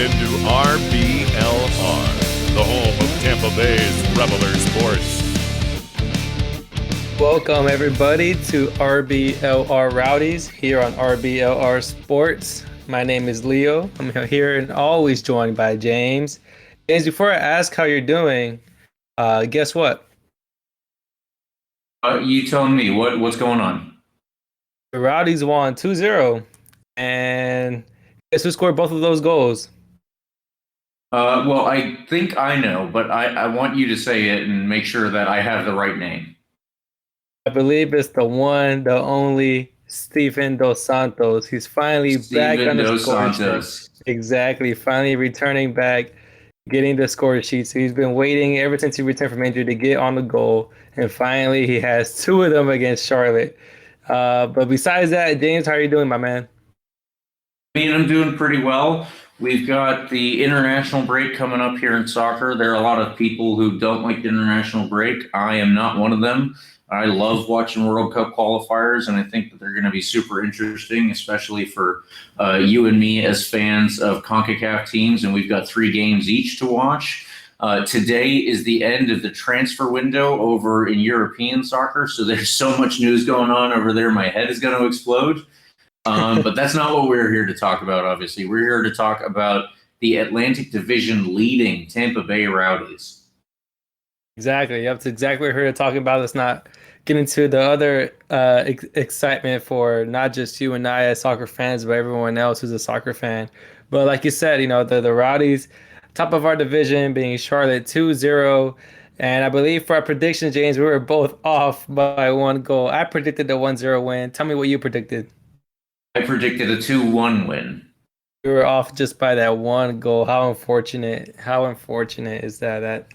into RBLR, the home of Tampa Bay's Reveler Sports. Welcome, everybody, to RBLR Rowdies here on RBLR Sports. My name is Leo. I'm here and always joined by James. James, before I ask how you're doing, guess what? You tell me what's going on. The Rowdies won 2-0. And guess who scored both of those goals? Well, I think I know, but I want you to say it and make sure that I have the right name. I believe it's the one, the only Stephen Dos Santos. He's finally back on the score sheet. Exactly, finally returning back, getting the score sheet. So he's been waiting ever since he returned from injury to get on the goal, and finally he has two of them against Charlotte. But besides that, James, how are you doing, my man? I'm doing pretty well. We've got the international break coming up here in soccer. There are a lot of people who don't like the international break. I am not one of them. I love watching World Cup qualifiers, and I think that they're going to be super interesting, especially for you and me as fans of CONCACAF teams, and we've got 3 games each to watch. Today is the end of the transfer window over in European soccer, so there's so much news going on over there, my head is going to explode. But that's not what we're here to talk about, obviously. We're here to talk about the Atlantic Division leading Tampa Bay Rowdies. Exactly. Yep, that's exactly what we're here to talk about. Let's not get into the other excitement for not just you and I as soccer fans, but everyone else who's a soccer fan. But like you said, the Rowdies, top of our division, being Charlotte 2-0. And I believe for our predictions, James, we were both off by 1 goal. I predicted the 1-0 win. Tell me what you predicted. I predicted a 2-1 win. We were off just by that 1 goal. How unfortunate. How unfortunate is that?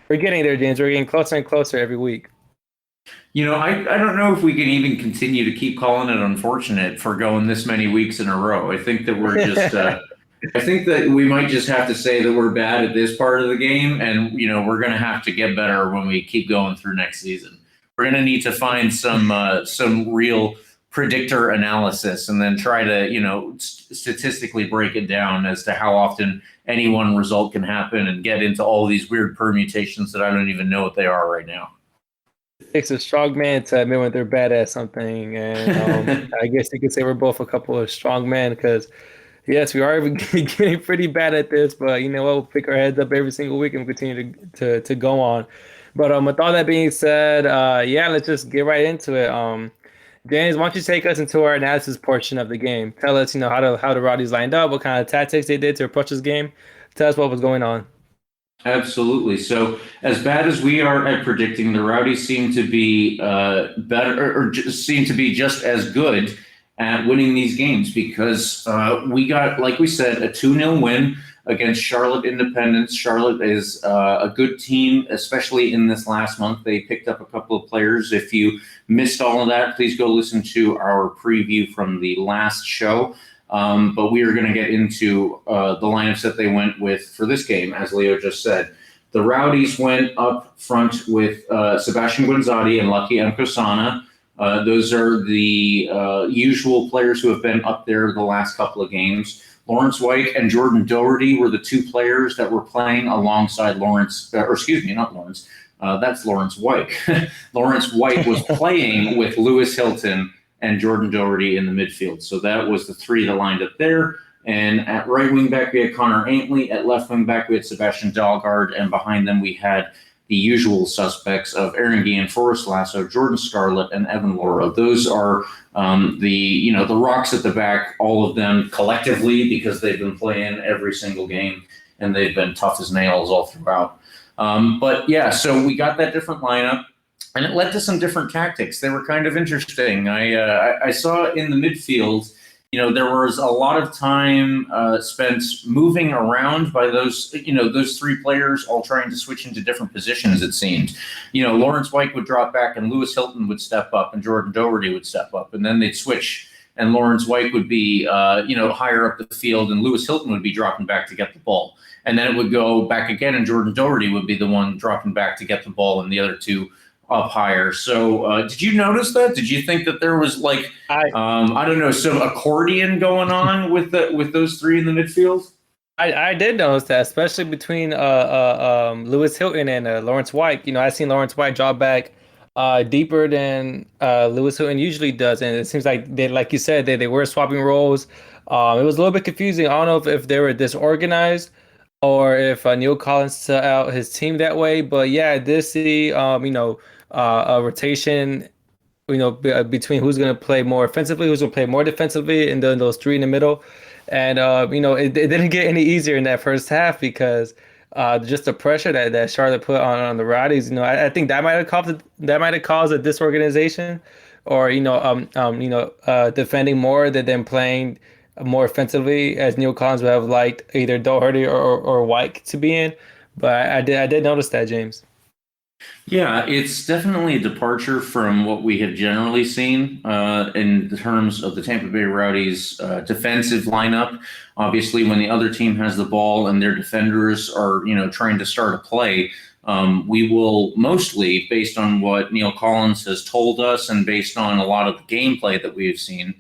We're getting there, James. We're getting closer and closer every week. I don't know if we can even continue to keep calling it unfortunate for going this many weeks in a row. I think that we're just I think that we might just have to say that we're bad at this part of the game, and we're going to have to get better when we keep going through next season. We're going to need to find some real predictor analysis and then try to statistically break it down as to how often any one result can happen and get into all these weird permutations that I don't even know what they are right now. It takes a strong man to admit when they're bad at something, and I guess you could say we're both a couple of strong men because, yes, we are getting pretty bad at this, but we'll pick our heads up every single week and continue to go on. But with all that being said, let's just get right into it. James, why don't you take us into our analysis portion of the game? Tell us, how the Rowdies lined up, what kind of tactics they did to approach this game. Tell us what was going on. Absolutely. So, as bad as we are at predicting, the Rowdies seem to be better, or seem to be just as good at winning these games because we got, like we said, a 2-0 win against Charlotte Independence. Charlotte is a good team, especially in this last month. They picked up a couple of players. If you missed all of that, please go listen to our preview from the last show. But we are going to get into the lineups that they went with for this game, as Leo just said. The Rowdies went up front with Sebastian Guinzotti and Lucky Nkosana. Those are the usual players who have been up there the last couple of games. Lawrence White and Jordan Doherty were the 2 players that were playing alongside not Lawrence. That's Lawrence White. Lawrence White was playing with Lewis Hilton and Jordan Doherty in the midfield. So that was the 3 that lined up there. And at right wing back, we had Connor Antley. At left wing back, we had Sebastian Dahlgaard. And behind them, we had the usual suspects of Aaron Guillen, Forrest Lasso, Jordan Scarlett, and Evan Laurel. Those are the rocks at the back, all of them collectively, because they've been playing every single game and they've been tough as nails all throughout. So we got that different lineup, and it led to some different tactics. They were kind of interesting. I saw in the midfield, there was a lot of time spent moving around by those 3 players all trying to switch into different positions, it seemed. Lawrence White would drop back and Lewis Hilton would step up and Jordan Doherty would step up, and then they'd switch and Lawrence White would be, higher up the field and Lewis Hilton would be dropping back to get the ball. And then it would go back again and Jordan Doherty would be the one dropping back to get the ball and the other 2 up higher. So did you notice that? Did you think that there was some accordion going on with those 3 in the midfield? I did notice that, especially between Lewis Hilton and Lawrence White. I seen Lawrence White drop back deeper than Lewis Hilton usually does, and it seems like like you said, they were swapping roles. It was a little bit confusing. I don't know if they were disorganized or if Neil Collins set out his team that way. But yeah, I did see a rotation between who's going to play more offensively, who's going to play more defensively, and then those three in the middle. And it didn't get any easier in that first half because just the pressure that Charlotte put on the Rowdies. I think that might have caused a disorganization, or defending more than them playing more offensively, as Neil Collins would have liked either Doherty or White to be in. But I did notice that, James. Yeah, it's definitely a departure from what we have generally seen in terms of the Tampa Bay Rowdies' defensive lineup. Obviously, when the other team has the ball and their defenders are, trying to start a play, we will mostly, based on what Neil Collins has told us and based on a lot of the gameplay that we have seen,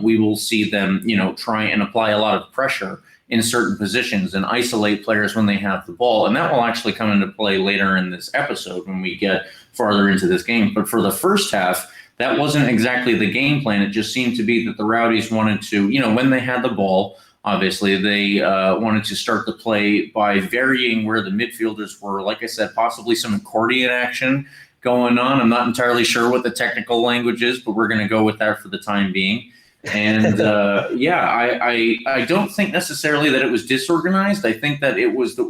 we will see them, try and apply a lot of pressure in certain positions and isolate players when they have the ball. And that will actually come into play later in this episode when we get farther into this game. But for the first half, that wasn't exactly the game plan. It just seemed to be that the Rowdies wanted to, when they had the ball, obviously they wanted to start the play by varying where the midfielders were. Like I said, possibly some accordion action going on. I'm not entirely sure what the technical language is, but we're going to go with that for the time being. And I don't think necessarily that it was disorganized. I think that it was let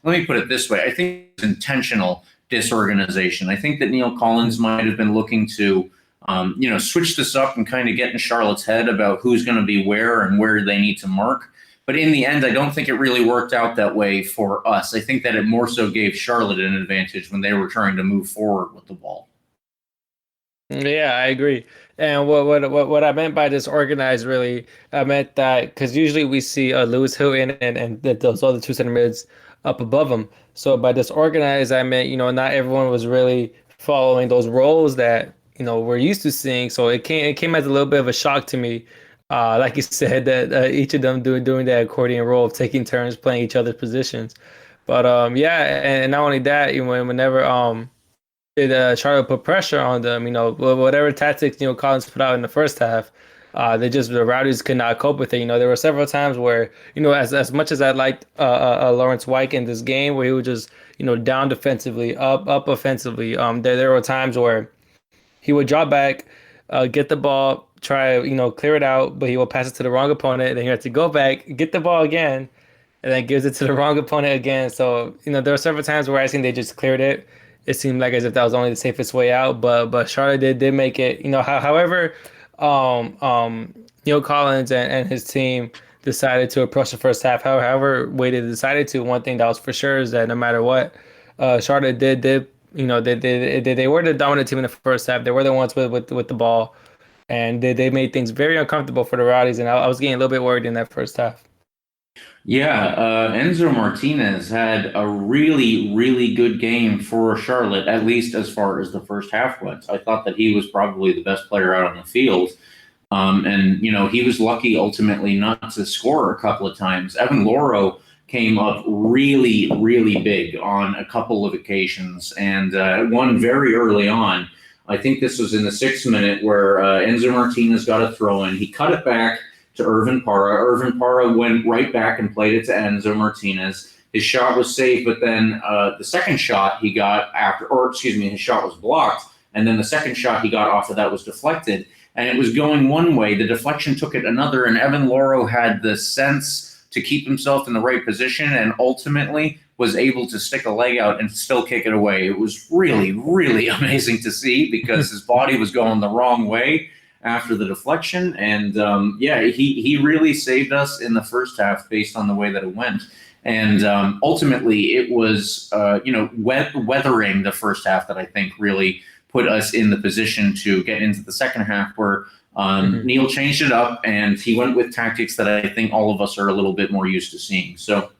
me put it this way. I think it was intentional disorganization. I think that Neil Collins might have been looking to, switch this up and kind of get in Charlotte's head about who's going to be where and where they need to mark. But in the end, I don't think it really worked out that way for us. I think that it more so gave Charlotte an advantage when they were trying to move forward with the ball. Yeah, I agree. And what I meant by disorganized, really, I meant that because usually we see Lewis Hilton and those other two center mids up above him. So by disorganized, I meant not everyone was really following those roles that we're used to seeing. So it came as a little bit of a shock to me. Like you said, that each of them doing that accordion role of taking turns playing each other's positions. But yeah, and not only that, whenever Charlotte put pressure on them, whatever tactics Collins put out in the first half, the Rowdies could not cope with it. There were several times where as much as I liked Lawrence White in this game, where he was just down defensively, up offensively. There were times where he would drop back, get the ball, try clear it out, but he will pass it to the wrong opponent. Then he had to go back, get the ball again, and then gives it to the wrong opponent again. So there were several times where I think they just cleared it. It seemed like as if that was only the safest way out, but Charlotte did make it. However, Neil Collins and his team decided to approach the first half. However way they decided to, one thing that was for sure is that no matter what, Charlotte did they were the dominant team in the first half. They were the ones with the ball, and they made things very uncomfortable for the Rowdies. And I was getting a little bit worried in that first half. Yeah, Enzo Martinez had a really, really good game for Charlotte, at least as far as the first half went. I thought that he was probably the best player out on the field. And he was lucky ultimately not to score a couple of times. Evan Laurel came up really, really big on a couple of occasions, and one very early on. I think this was in the 6th minute where Enzo Martinez got a throw in. He cut it back to Irvin Parra. Irvin Parra went right back and played it to Enzo Martinez. His shot was saved, but then the second shot he got his shot was blocked, and then the second shot he got off of that was deflected, and it was going one way. The deflection took it another, and Evan Laurel had the sense to keep himself in the right position and ultimately was able to stick a leg out and still kick it away. It was really, really amazing to see because his body was going the wrong way after the deflection. And he really saved us in the first half based on the way that it went. And ultimately it was, weathering the first half that I think really put us in the position to get into the second half where Neil changed it up and he went with tactics that I think all of us are a little bit more used to seeing. So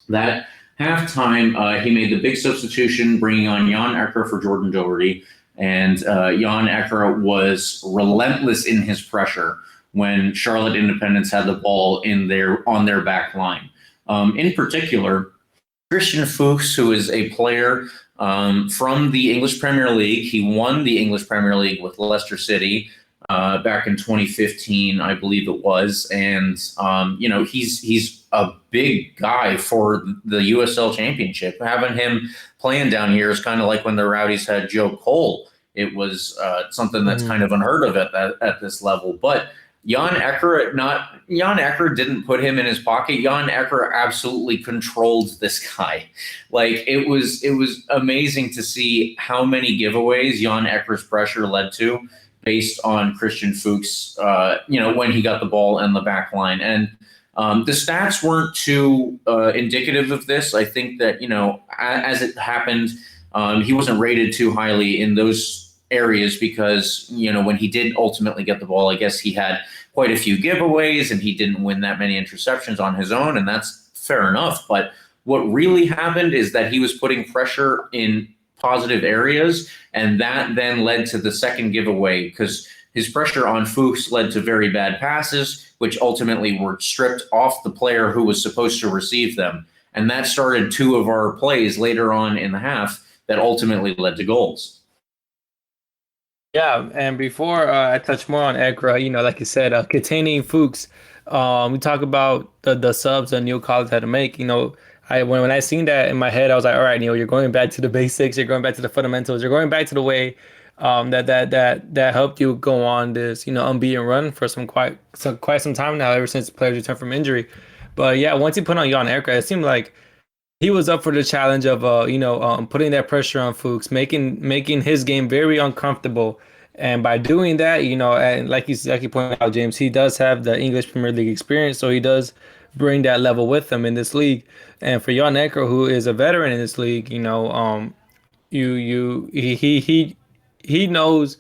that halftime, he made the big substitution, bringing on Jan Ecker for Jordan Doherty. And Jan Ecker was relentless in his pressure when Charlotte Independence had the ball on their back line. In particular, Christian Fuchs, who is a player from the English Premier League. He won the English Premier League with Leicester City back in 2015, I believe it was. And, he's a big guy for the USL Championship. Having him playing down here is kind of like when the Rowdies had Joe Cole. It was something that's kind of unheard of at this level. But Jan Ecker didn't put him in his pocket. Jan Ecker absolutely controlled this guy. Like it was amazing to see how many giveaways Jan Ecker's pressure led to based on Christian Fuchs, when he got the ball in the back line. And the stats weren't too indicative of this. I think that, as it happened, he wasn't rated too highly in those areas because, when he did ultimately get the ball, I guess he had quite a few giveaways and he didn't win that many interceptions on his own, and that's fair enough. But what really happened is that he was putting pressure in positive areas, and that then led to the second giveaway because his pressure on Fuchs led to very bad passes, which ultimately were stripped off the player who was supposed to receive them. And that started two of our plays later on in the half that ultimately led to goals. Yeah, and before I touch more on Ekra, like you said, containing Fuchs, we talk about the subs that Neil Collins had to make. When I seen that in my head, I was like, all right, Neil, you're going back to the basics, you're going back to the fundamentals, you're going back to the way that helped you go on this unbeaten run for quite some time now, ever since players returned from injury. But yeah, once he put on Jan Ekra, it seemed like he was up for the challenge of putting that pressure on Fuchs, making his game very uncomfortable. And by doing that, and like you pointed out, James, he does have the English Premier League experience, so he does bring that level with him in this league. And for Jan Ekra, who is a veteran in this league, he knows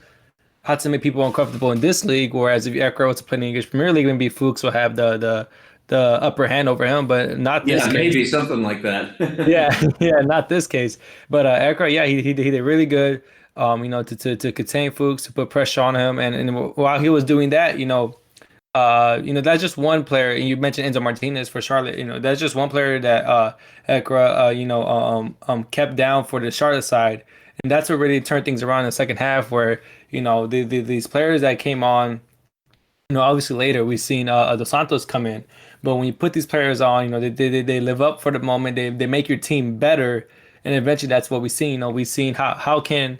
how to make people uncomfortable in this league. Whereas if Ekra was to play in the English Premier League, maybe Fuchs will have the upper hand over him, but not this case. Maybe something like that. yeah, not this case. But Ekra, yeah, he did really good. To contain Fuchs, to put pressure on him, and while he was doing that, that's just one player. And you mentioned Enzo Martinez for Charlotte. That's just one player that Ekra, kept down for the Charlotte side, and that's what really turned things around in the second half, where these players that came on. Obviously later we've seen the Santos come in, but when you put these players on, they live up for the moment. They make your team better, and eventually that's what we've seen. We've seen how can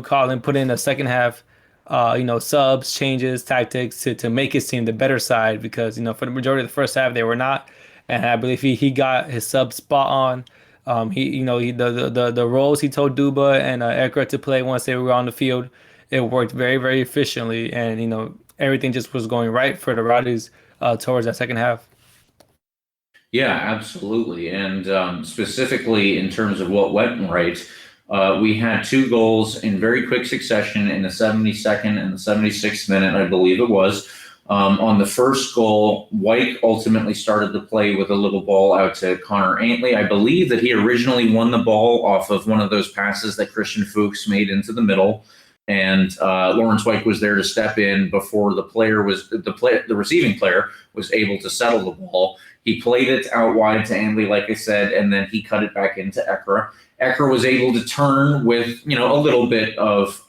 Colin put in a second half, subs, changes, tactics to make his team the better side, because for the majority of the first half they were not, and I believe he got his sub spot on. The roles he told Duba and Ekra to play once they were on the field, it worked very, very efficiently, and everything just was going right for the Rowdies towards that second half. Yeah, absolutely. And specifically in terms of what went right, we had two goals in very quick succession in the 72nd and the 76th minute, I believe it was. On the first goal, White ultimately started the play with a little ball out to Connor Antley. I believe that he originally won the ball off of one of those passes that Christian Fuchs made into the middle. And Lawrence White was there to step in before the receiving player was able to settle the ball. He played it out wide to Antley, like I said, and then he cut it back into Ekra. Ekra was able to turn with a little bit of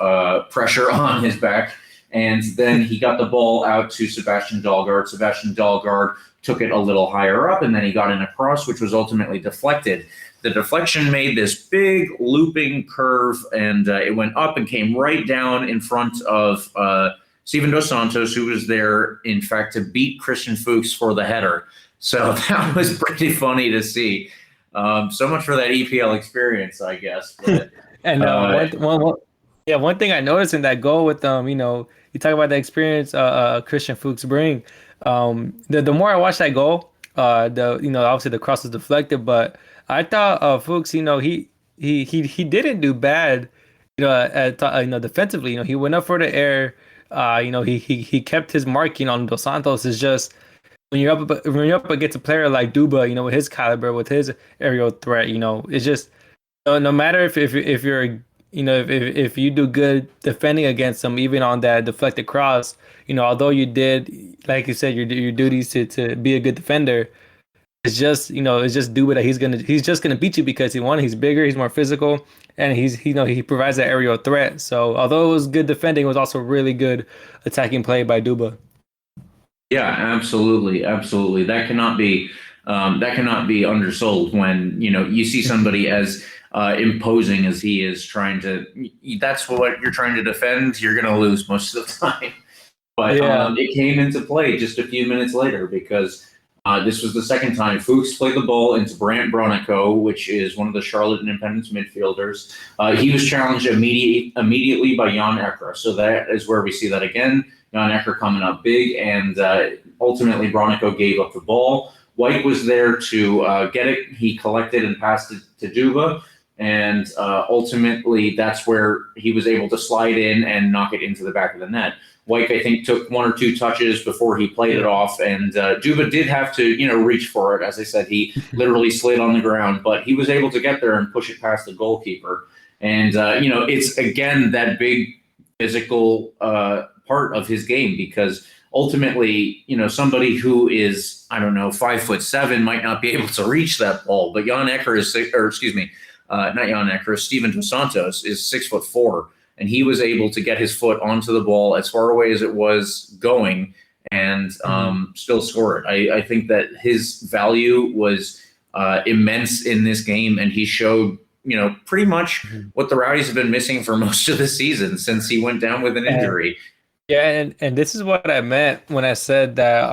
pressure on his back, and then he got the ball out to Sebastian Dahlgaard. Sebastian Dahlgaard took it a little higher up, and then he got in a cross, which was ultimately deflected. The deflection made this big looping curve, and it went up and came right down in front of Steven Dos Santos, who was there, in fact, to beat Christian Fuchs for the header. So that was pretty funny to see. So much for that EPL experience, I guess. But, and one thing I noticed in that goal with you talk about the experience Christian Fuchs bring. The more I watched that goal, obviously the cross was deflected, but I thought Fuchs, he didn't do bad, defensively. He went up for the air. He kept his marking on Dos Santos. Is just when you're up against a player like Duba, with his caliber, with his aerial threat, it's just no matter if you're if you do good defending against them, even on that deflected cross, although you did, like you said, your duties to be a good defender, it's just Duba that he's just gonna beat you because he's bigger, he's more physical, and he provides that aerial threat. So although it was good defending, it was also really good attacking play by Duba. Yeah, absolutely, absolutely. That cannot be undersold when you see somebody as imposing as he is trying to. That's what you're trying to defend. You're going to lose most of the time. But it came into play just a few minutes later because this was the second time Fuchs played the ball into Brant Bronico, which is one of the Charlotte Independence midfielders. He was challenged immediately by Jan Ekra. So that is where we see that again. Jan Ekra coming up big, and ultimately Bronico gave up the ball. White was there to get it. He collected and passed it to Duba, and ultimately that's where he was able to slide in and knock it into the back of the net. White, I think, took one or two touches before he played it off, and Duba did have to, reach for it. As I said, he literally slid on the ground, but he was able to get there and push it past the goalkeeper. And, it's, again, that big physical part of his game because ultimately, somebody who is, 5'7" might not be able to reach that ball, but Jan Ekra is, not Jan Ekra, Steven Dos Santos is 6'4". And he was able to get his foot onto the ball as far away as it was going and still score it. I think that his value was immense in this game, and he showed, pretty much what the Rowdies have been missing for most of the season since he went down with an injury. Yeah, and this is what I meant when I said that,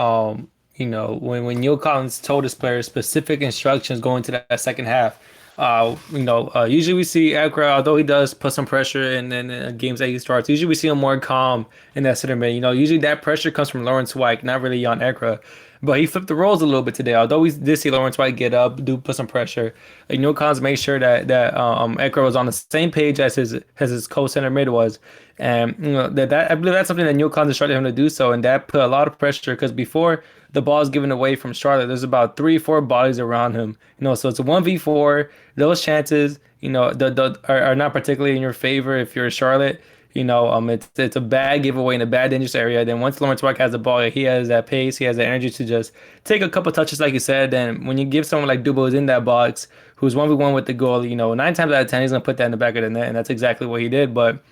when Neil Collins told his players specific instructions going to that second half. Usually we see Ekra, although he does put some pressure in games that he starts, usually we see him more calm in that center mid. Usually that pressure comes from Lawrence White, not really Jan Ekra. But he flipped the roles a little bit today. Although we did see Lawrence White get up, do put some pressure. Collins made sure that Ekra was on the same page as his co-center mid was. And that I believe that's something that Neil Collins instructed him to do so, and that put a lot of pressure because before the ball is given away from Charlotte, there's about 3-4 bodies around him. So it's a 1v4. Those chances, are not particularly in your favor if you're Charlotte. It's a bad giveaway in a bad dangerous area. Then once Lawrence White has the ball, he has that pace, he has the energy to just take a couple touches, like you said. And when you give someone like Dubo who's in that box, who's 1v1 with the goal, 9 times out of 10 he's gonna put that in the back of the net, and that's exactly what he did. But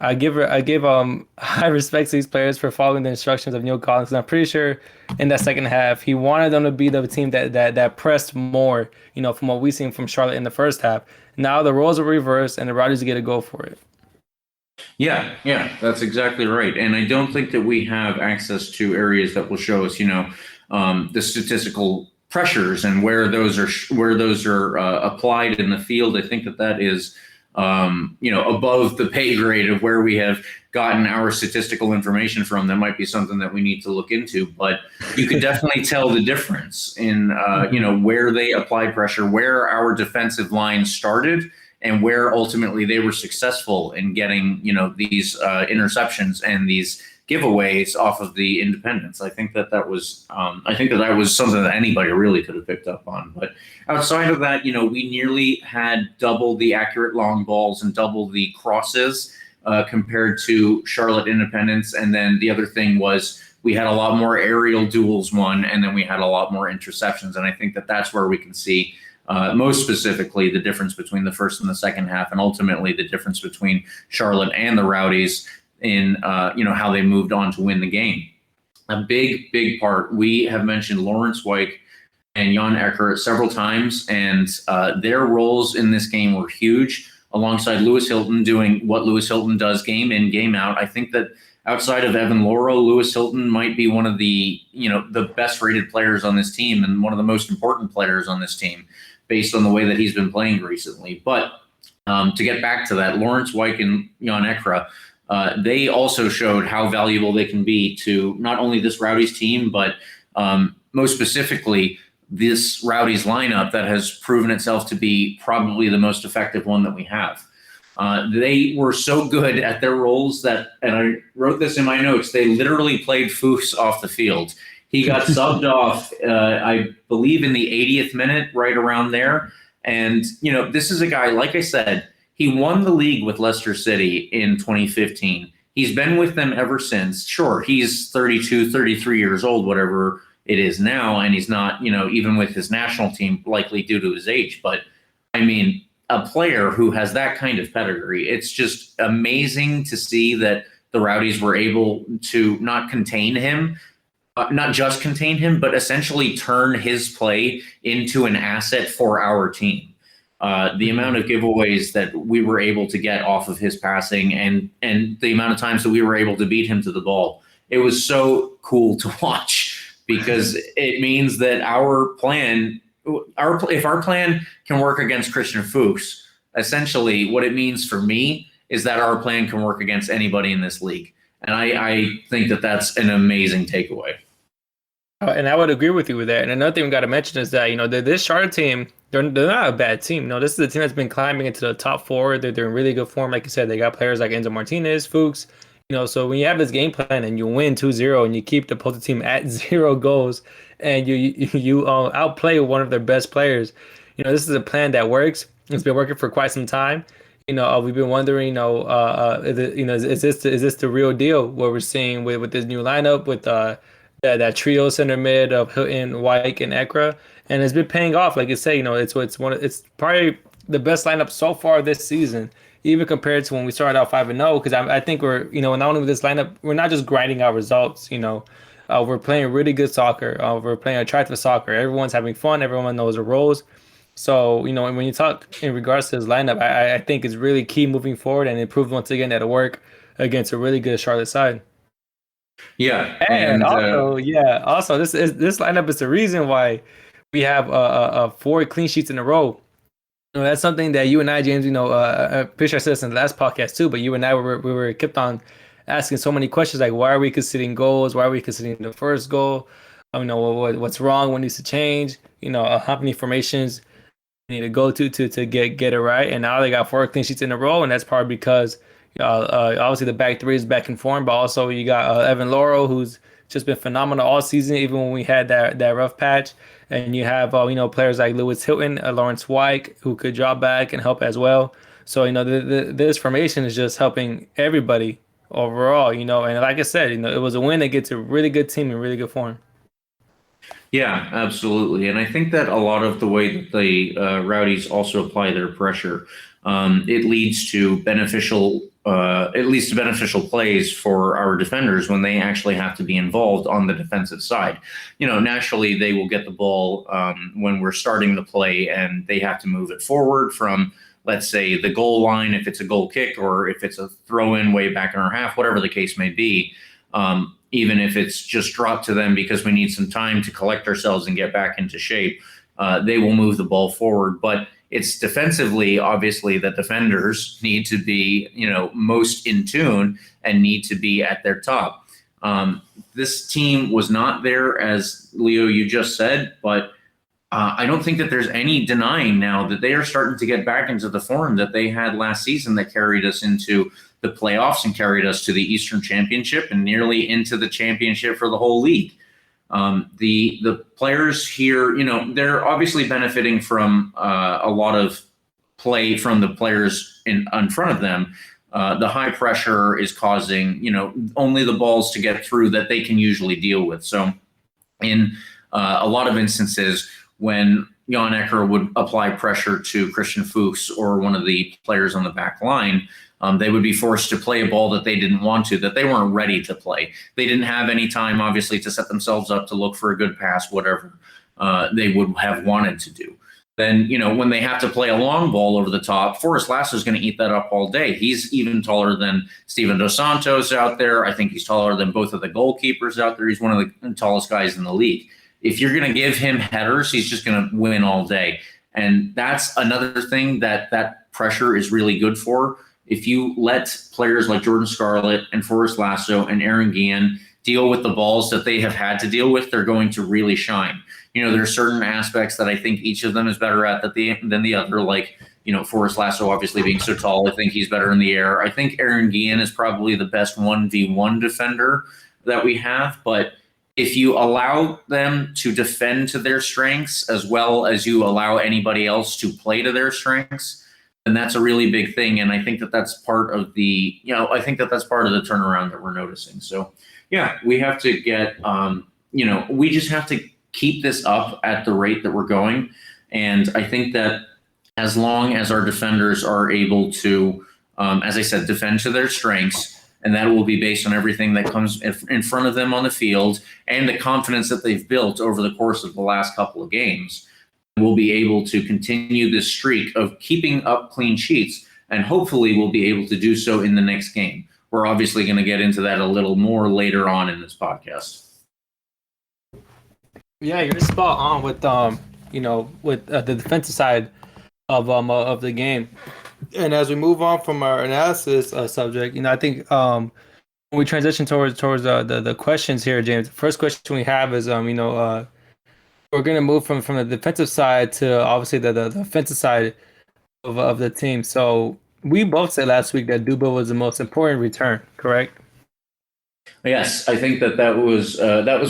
I give high respect to these players for following the instructions of Neil Collins. And I'm pretty sure in that second half he wanted them to be the team that pressed more, from what we've seen from Charlotte in the first half. Now the roles are reversed and the Rowdies get to go for it. Yeah, that's exactly right. And I don't think that we have access to areas that will show us, the statistical pressures and where those are applied in the field. I think that is above the pay grade of where we have gotten our statistical information from. That might be something that we need to look into, but you could definitely tell the difference in, where they applied pressure, where our defensive line started, and where ultimately they were successful in getting, these interceptions and these giveaways off of the independents. I think that was something that anybody really could have picked up on. But outside of that, we nearly had double the accurate long balls and double the crosses compared to Charlotte Independents. And then the other thing was we had a lot more aerial duels won, and then we had a lot more interceptions. And I think that's where we can see most specifically the difference between the first and the second half, and ultimately the difference between Charlotte and the Rowdies in how they moved on to win the game. A big part, we have mentioned Lawrence White and Jan Ekra several times, and their roles in this game were huge, alongside Lewis Hilton doing what Lewis Hilton does game in, game out. I think that outside of Evan Laurel, Lewis Hilton might be one of the best rated players on this team and one of the most important players on this team based on the way that he's been playing recently. But to get back to that, Lawrence White and Jan Ekra, they also showed how valuable they can be to not only this Rowdies team, but most specifically this Rowdies lineup that has proven itself to be probably the most effective one that we have. They were so good at their roles that, and I wrote this in my notes, they literally played Fuchs off the field. He got subbed off, I believe, in the 80th minute, right around there. And, this is a guy, like I said, he won the league with Leicester City in 2015. He's been with them ever since. Sure, he's 32, 33 years old, whatever it is now. And he's not, even with his national team, likely due to his age. But I mean, a player who has that kind of pedigree, it's just amazing to see that the Rowdies were able to not contain him, not just contain him, but essentially turn his play into an asset for our team. The amount of giveaways that we were able to get off of his passing and the amount of times that we were able to beat him to the ball, it was so cool to watch, because it means that if our plan can work against Christian Fuchs, essentially what it means for me is that our plan can work against anybody in this league. And I think that that's an amazing takeaway. And I would agree with you with that. And another thing we got to mention is that, this Charlotte team, they're not a bad team. No, this is a team that's been climbing into the top 4. They're in really good form. Like you said, they got players like Enzo Martinez, Fuchs. So when you have this game plan and you win 2-0 and you keep the opposing team at 0 goals and you outplay one of their best players, this is a plan that works. It's been working for quite some time. We've been wondering, is this the real deal? What we're seeing with this new lineup with that trio center mid of Hilton, Wyke, and Ekra, and it's been paying off. Like you say, it's probably the best lineup so far this season, even compared to when we started out 5-0. Because I think we're, not only with this lineup, we're not just grinding out results. We're playing really good soccer. We're playing attractive soccer. Everyone's having fun. Everyone knows their roles. So, when you talk in regards to this lineup, I think it's really key moving forward, and it proved once again that it worked against a really good Charlotte side. Yeah, and also this lineup is the reason why we have 4 clean sheets in a row. That's something that you and I, James, pretty sure I said this in the last podcast too, but you and I were kept on asking so many questions, like why are we conceding goals? Why are we conceding the first goal? What's wrong? What needs to change? How many formations need to go to get it right? And now they got 4 clean sheets in a row, and that's probably because obviously the back 3 is back in form, but also you got Evan Laurel, who's just been phenomenal all season, even when we had that rough patch. And you have players like Lewis Hilton, Lawrence Wyke, who could drop back and help as well. So this formation is just helping everybody overall. And like I said, it was a win against a really good team in really good form. Yeah, absolutely. And I think that a lot of the way that the Rowdies also apply their pressure, it leads to beneficial plays for our defenders when they actually have to be involved on the defensive side. Naturally, they will get the ball when we're starting the play and they have to move it forward from, let's say, the goal line, if it's a goal kick, or if it's a throw in way back in our half, whatever the case may be. Even if it's just dropped to them because we need some time to collect ourselves and get back into shape, they will move the ball forward. But it's defensively, obviously, that defenders need to be, most in tune and need to be at their top. This team was not there, as Leo, you just said, but I don't think that there's any denying now that they are starting to get back into the form that they had last season that carried us into the playoffs and carried us to the Eastern Championship and nearly into the championship for the whole league. The players here, they're obviously benefiting from a lot of play from the players in front of them. The high pressure is causing, only the balls to get through that they can usually deal with. So in a lot of instances, when Jan Ecker would apply pressure to Christian Fuchs or one of the players on the back line, they would be forced to play a ball that they didn't want to, that they weren't ready to play. They didn't have any time, obviously, to set themselves up to look for a good pass, whatever they would have wanted to do. Then, when they have to play a long ball over the top, Forrest Lasso is going to eat that up all day. He's even taller than Steven Dos Santos out there. I think he's taller than both of the goalkeepers out there. He's one of the tallest guys in the league. If you're going to give him headers, he's just going to win all day. And that's another thing that pressure is really good for. If you let players like Jordan Scarlett and Forrest Lasso and Aaron Guillen deal with the balls that they have had to deal with, they're going to really shine. There are certain aspects that I think each of them is better at than the other, like, Forrest Lasso obviously being so tall. I think he's better in the air. I think Aaron Guillen is probably the best 1v1 defender that we have, but if you allow them to defend to their strengths as well as you allow anybody else to play to their strengths, then that's a really big thing. And I think that that's part of the, I think that that's part of the turnaround that we're noticing. So, yeah, we have to get, we just have to keep this up at the rate that we're going. And I think that as long as our defenders are able to, as I said, defend to their strengths, and that will be based on everything that comes in front of them on the field and the confidence that they've built over the course of the last couple of games, we'll be able to continue this streak of keeping up clean sheets, and hopefully we'll be able to do so in the next game. We're obviously going to get into that a little more later on in this podcast. Yeah, you're spot on with the defensive side of the game. And as we move on from our analysis subject, I think when we transition towards the questions here, James, the first question we have is, we're going to move from the defensive side to obviously the offensive side of the team. So we both said last week that Duba was the most important return, correct? Yes, I think that was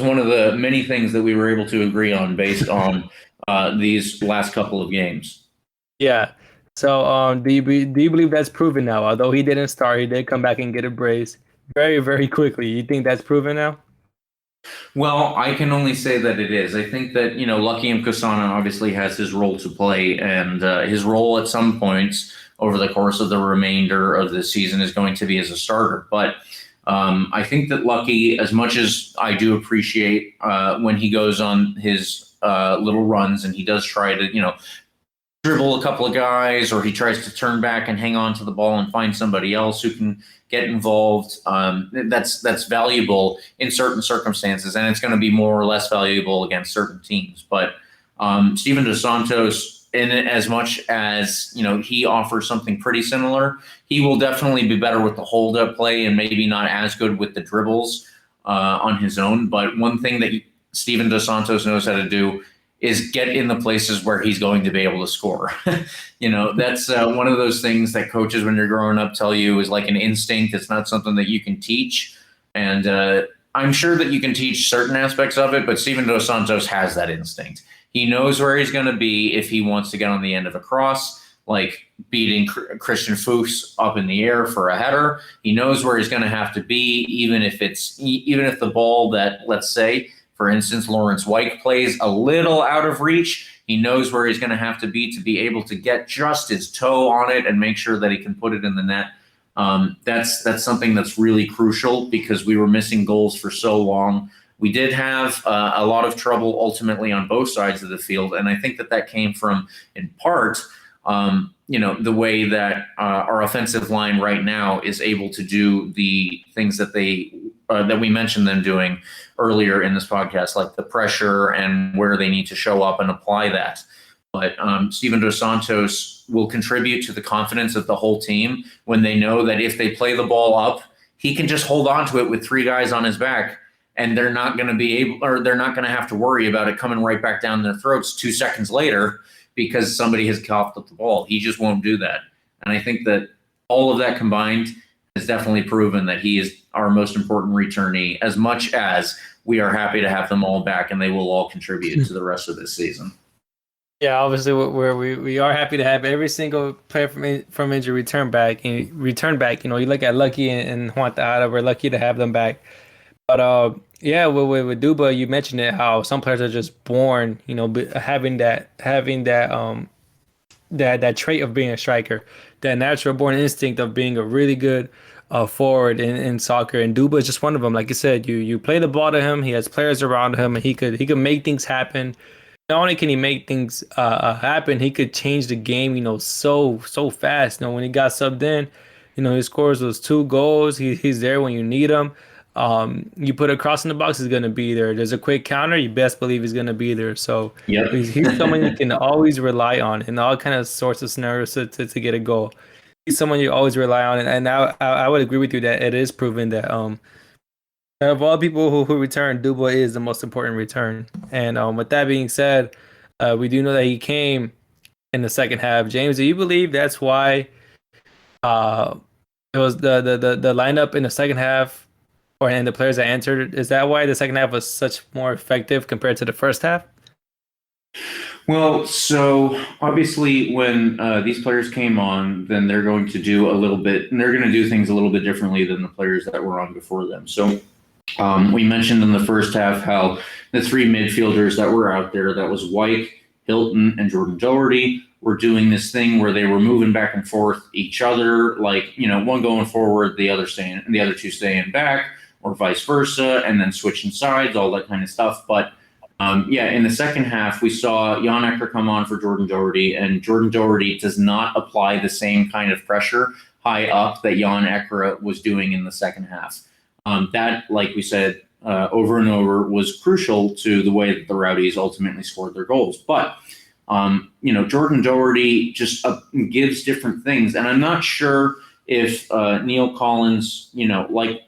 one of the many things that we were able to agree on based on these last couple of games. Yeah. So, do you believe that's proven now? Although he didn't start, he did come back and get a brace very, very quickly. You think that's proven now? Well, I can only say that it is. I think that, Lucky Mkosana obviously has his role to play, and his role at some points over the course of the remainder of the season is going to be as a starter. But I think that Lucky, as much as I do appreciate when he goes on his little runs and he does try to, dribble a couple of guys, or he tries to turn back and hang on to the ball and find somebody else who can get involved. That's valuable in certain circumstances, and it's going to be more or less valuable against certain teams. But Steven Dos Santos, in as much as he offers something pretty similar, he will definitely be better with the hold-up play and maybe not as good with the dribbles on his own. But one thing that Steven Dos Santos knows how to do is get in the places where he's going to be able to score. That's one of those things that coaches, when you're growing up, tell you is like an instinct. It's not something that you can teach. And I'm sure that you can teach certain aspects of it, but Steven Dos Santos has that instinct. He knows where he's going to be if he wants to get on the end of a cross, like beating Christian Fuchs up in the air for a header. He knows where he's going to have to be, even if the ball that, let's say, for instance, Lawrence White plays a little out of reach. He knows where he's going to have to be able to get just his toe on it and make sure that he can put it in the net. That's something that's really crucial because we were missing goals for so long. We did have a lot of trouble ultimately on both sides of the field, and I think that came from, in part, the way that our offensive line right now is able to do the things that that we mentioned them doing earlier in this podcast, like the pressure and where they need to show up and apply that. But Steven Dos Santos will contribute to the confidence of the whole team when they know that if they play the ball up, he can just hold on to it with three guys on his back, and they're not going to have to worry about it coming right back down their throats 2 seconds later because somebody has coughed up the ball. He just won't do that. And I think that all of that combined has definitely proven that he is our most important returnee, as much as we are happy to have them all back and they will all contribute to the rest of this season. Yeah, obviously we are happy to have every single player from injury return back. You look at Lucky and Juan Tejada, we're lucky to have them back. But with Duba, you mentioned it, how some players are just born, having that trait of being a striker, that natural born instinct of being a really good forward in soccer. And Duba is just one of them. Like you said, you play the ball to him. He has players around him, and he could make things happen. Not only can he make things happen, he could change the game, so fast. When he got subbed in, he scores those 2 goals. He's there when you need him. You put a cross in the box, he's going to be there. There's a quick counter, you best believe he's going to be there. So yep. He's someone you can always rely on in all kind of sorts of scenarios to get a goal. He's someone you always rely on. And I would agree with you that it is proven that of all people who return, Dubois is the most important return. And with that being said, we do know that he came in the second half. James, do you believe that's why it was the lineup in the second half and the players that entered? Is that why the second half was such more effective compared to the first half? Well, so obviously when these players came on, then they're going to do a little bit, and they're going to do things a little bit differently than the players that were on before them. So we mentioned in the first half how the three midfielders that were out there, that was White, Hilton, and Jordan Doherty, were doing this thing where they were moving back and forth each other, like, one going forward, the other two staying back, or vice versa, and then switching sides, all that kind of stuff. But in the second half, we saw Jan Ecker come on for Jordan Doherty, and Jordan Doherty does not apply the same kind of pressure high up that Jan Ecker was doing in the second half. That, like we said over and over, was crucial to the way that the Rowdies ultimately scored their goals. But, Jordan Doherty just gives different things. And I'm not sure if Neil Collins, like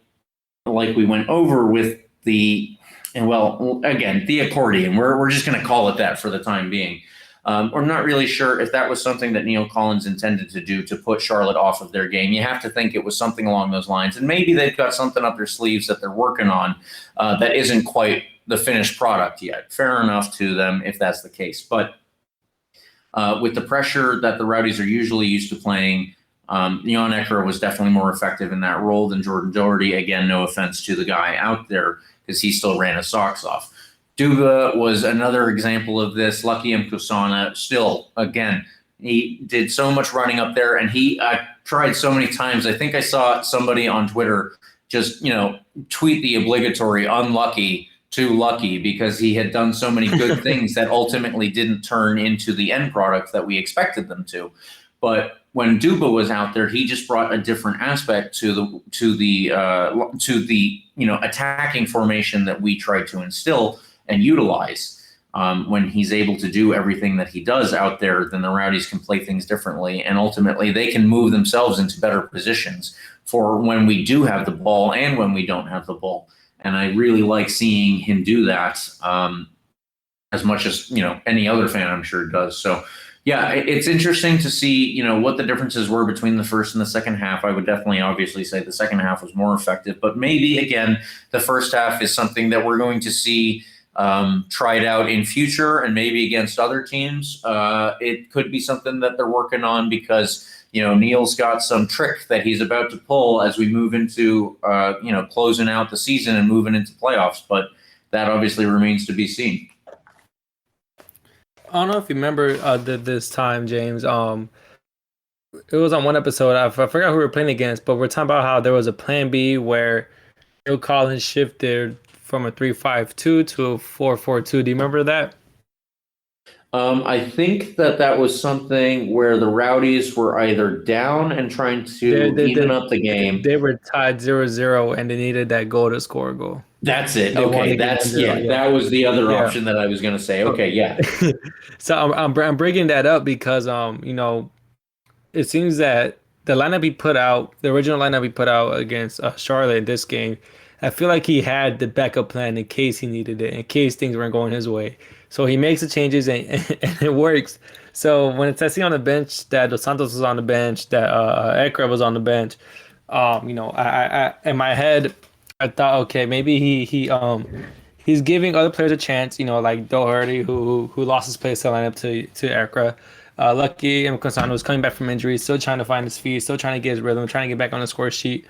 we went over with the accordion, we're just going to call it that for the time being. We're not really sure if that was something that Neil Collins intended to do to put Charlotte off of their game. You have to think it was something along those lines. And maybe they've got something up their sleeves that they're working on that isn't quite the finished product yet. Fair enough to them if that's the case. But with the pressure that the Rowdies are usually used to playing, Jan Ecker was definitely more effective in that role than Jordan Doherty. Again, no offense to the guy out there, because he still ran his socks off. Duba was another example of this. Lucky Mkusana, still, again, he did so much running up there, and he tried so many times. I think I saw somebody on Twitter just, tweet the obligatory unlucky to lucky, because he had done so many good things that ultimately didn't turn into the end product that we expected them to. But when Duba was out there, he just brought a different aspect to the attacking formation that we tried to instill and utilize. When he's able to do everything that he does out there, then the Rowdies can play things differently, and ultimately they can move themselves into better positions for when we do have the ball and when we don't have the ball. And I really like seeing him do that as much as any other fan, I'm sure, does. So yeah, it's interesting to see, what the differences were between the first and the second half. I would definitely obviously say the second half was more effective, but maybe, again, the first half is something that we're going to see tried out in future, and maybe against other teams. It could be something that they're working on, because, Neil's got some trick that he's about to pull as we move into, closing out the season and moving into playoffs, but that obviously remains to be seen. I don't know if you remember this time, James. It was on one episode. I forgot who we were playing against, but we're talking about how there was a plan B where Neil Collins shifted from a 3-5-2 to a 4-4-2. Do you remember that? I think that was something where the Rowdies were either down and trying to even up the game. They were tied 0-0, and they needed that goal to score a goal. That's it. Okay, that was the other option that I was going to say. Okay, yeah. So I'm bringing that up because it seems that the lineup he put out, the original lineup he put out against Charlotte in this game, I feel like he had the backup plan in case he needed it, in case things weren't going his way. So he makes the changes and it works. So when it's I see on the bench that Dos Santos was on the bench, that Ecker was on the bench, I in my head I thought, okay, maybe he's giving other players a chance, like Doherty, who lost his place to line up to Ecker. Lucky Mkusana was coming back from injury, still trying to find his feet, still trying to get his rhythm, trying to get back on the score sheet.